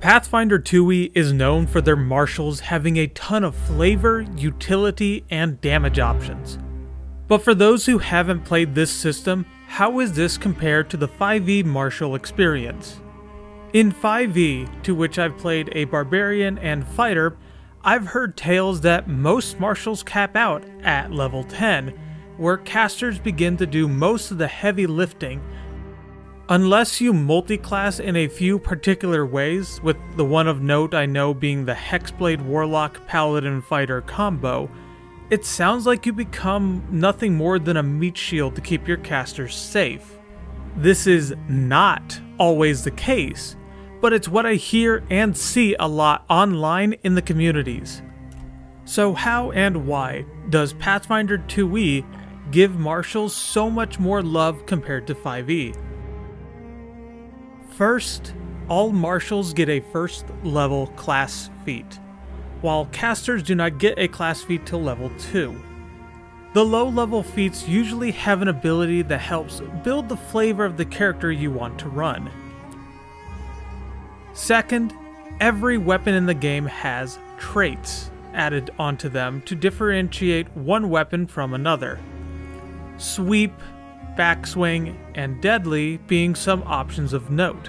Pathfinder2e is known for their martials having a ton of flavor, utility, and damage options. But for those who haven't played this system, how is this compared to the 5e martial experience? In 5e, to which I've played a barbarian and fighter, I've heard tales that most martials cap out at level 10, where casters begin to do most of the heavy lifting. Unless you multi-class in a few particular ways, with the one of note I know being the Hexblade Warlock Paladin Fighter combo, it sounds like you become nothing more than a meat shield to keep your casters safe. This is not always the case, but it's what I hear and see a lot online in the communities. So how and why does Pathfinder2e give martials so much more love compared to 5e? First, all martials get a first level class feat, while casters do not get a class feat till level 2. The low level feats usually have an ability that helps build the flavor of the character you want to run. Second, every weapon in the game has traits added onto them to differentiate one weapon from another. Sweep, backswing, and deadly being some options of note.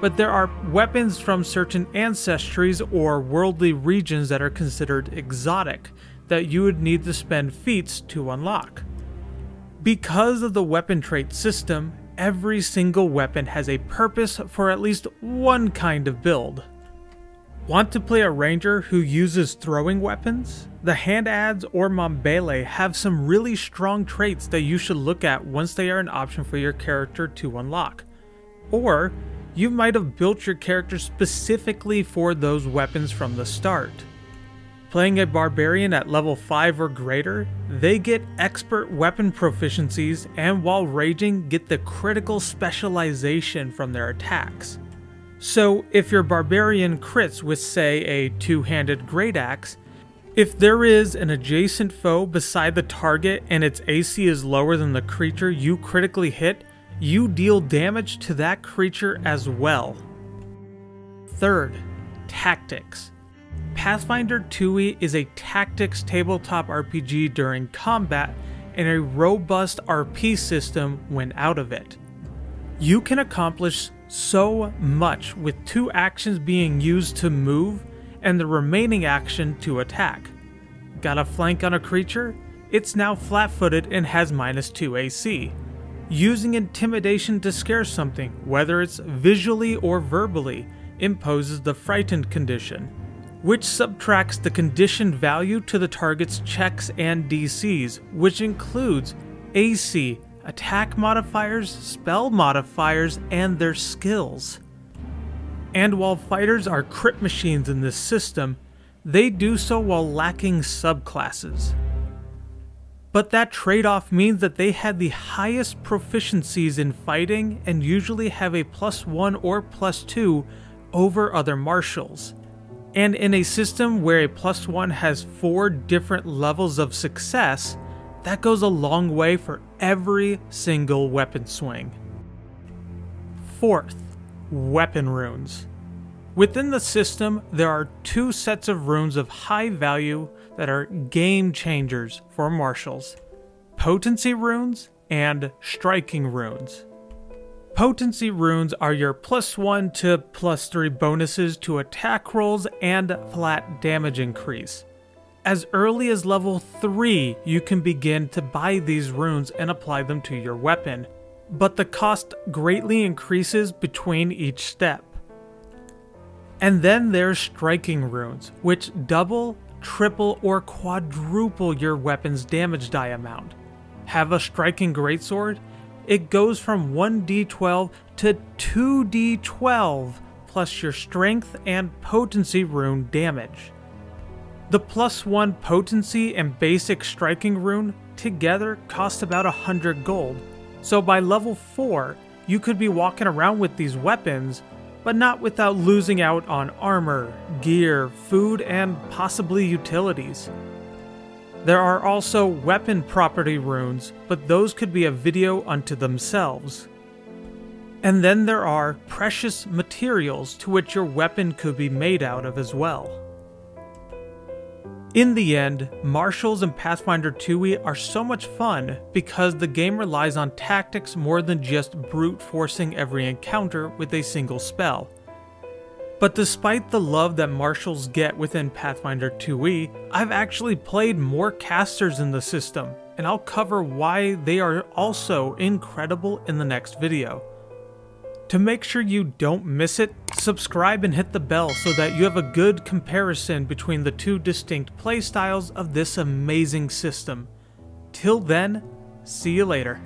But there are weapons from certain ancestries or worldly regions that are considered exotic, that you would need to spend feats to unlock. Because of the weapon trait system, every single weapon has a purpose for at least one kind of build. Want to play a ranger who uses throwing weapons? The hand adds or Mambele have some really strong traits that you should look at once they are an option for your character to unlock. Or, you might have built your character specifically for those weapons from the start. Playing a barbarian at level 5 or greater, they get expert weapon proficiencies and while raging get the critical specialization from their attacks. So if your barbarian crits with say a two-handed great axe, if there is an adjacent foe beside the target and its AC is lower than the creature you critically hit, you deal damage to that creature as well. Third, tactics. Pathfinder2e is a tactics tabletop RPG during combat and a robust RP system when out of it. You can accomplish so much with two actions being used to move and the remaining action to attack. Got a flank on a creature? It's now flat-footed and has -2 AC. Using intimidation to scare something, whether it's visually or verbally, imposes the frightened condition, which subtracts the condition value to the target's checks and DCs, which includes AC, attack modifiers, spell modifiers, and their skills. And while fighters are crit machines in this system, they do so while lacking subclasses. But that trade-off means that they had the highest proficiencies in fighting and usually have a +1 or +2 over other martials. And in a system where a +1 has 4 different levels of success, that goes a long way for every single weapon swing. Fourth, weapon runes. Within the system, there are 2 sets of runes of high value that are game changers for martials: potency runes and striking runes. Potency runes are your +1 to +3 bonuses to attack rolls and flat damage increase. As early as level 3, you can begin to buy these runes and apply them to your weapon, but the cost greatly increases between each step. And then there's striking runes, which double, triple, or quadruple your weapon's damage die amount. Have a striking greatsword? It goes from 1d12 to 2d12, plus your strength and potency rune damage. The +1 potency and basic striking rune together cost about 100 gold, so by level 4, you could be walking around with these weapons, but not without losing out on armor, gear, food, and possibly utilities. There are also weapon property runes, but those could be a video unto themselves. And then there are precious materials to which your weapon could be made out of as well. In the end, Martials and Pathfinder 2e are so much fun because the game relies on tactics more than just brute forcing every encounter with a single spell. But despite the love that Martials get within Pathfinder 2e, I've actually played more casters in the system, and I'll cover why they are also incredible in the next video. To make sure you don't miss it, subscribe and hit the bell so that you have a good comparison between the two distinct playstyles of this amazing system. Till then, see you later.